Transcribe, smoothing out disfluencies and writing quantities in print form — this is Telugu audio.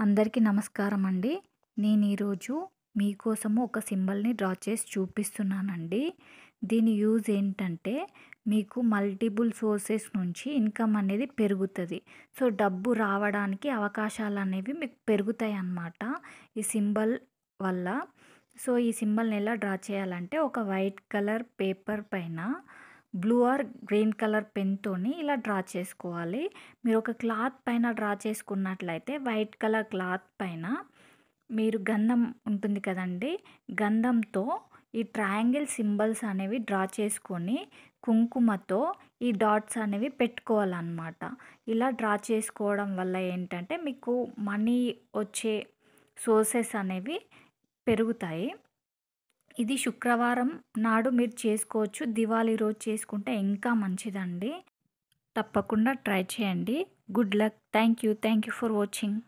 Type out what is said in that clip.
అందరికీ నమస్కారం అండి. నేను ఈరోజు మీకోసము ఒక సింబల్‌ని డ్రా చేసి చూపిస్తున్నానండి. దీని యూజ్ ఏంటంటే మీకు మల్టిపుల్ సోర్సెస్ నుంచి ఇన్‌కమ్ అనేది పెరుగుతది. సో, డబ్బు రావడానికి అవకాశాలనేవి మీకు పెరుగుతాయన్నమాట ఈ సింబల్ వల్ల. సో, ఈ సింబల్‌ని ఎలా డ్రా చేయాలంటే ఒక వైట్ కలర్ పేపర్ పైన బ్లూ ఆర్ గ్రీన్ కలర్ పెన్‌తోని ఇలా డ్రా చేసుకోవాలి. మీరు ఒక క్లాత్ పైన డ్రా చేసుకున్నట్లయితే వైట్ కలర్ క్లాత్ పైన మీరు గంధం ఉంటుంది కదండీ! గంధంతో ఈ ట్రయాంగిల్ సింబల్స్ అనేవి డ్రా చేసుకొని కుంకుమతో ఈ డాట్స్ అనేవి పెట్టుకోవాలన్నమాట. ఇలా డ్రా చేసుకోవడం వల్ల ఏంటంటే మీకు మనీ వచ్చే సోర్సెస్ అనేవి పెరుగుతాయి. ఇది శుక్రవారం నాడు మీరు చేసుకోవచ్చు. దివాళీ రోజు చేసుకుంటే ఇంకా మంచిదండి. తప్పకుండా ట్రై చేయండి. Good luck. Thank you for watching.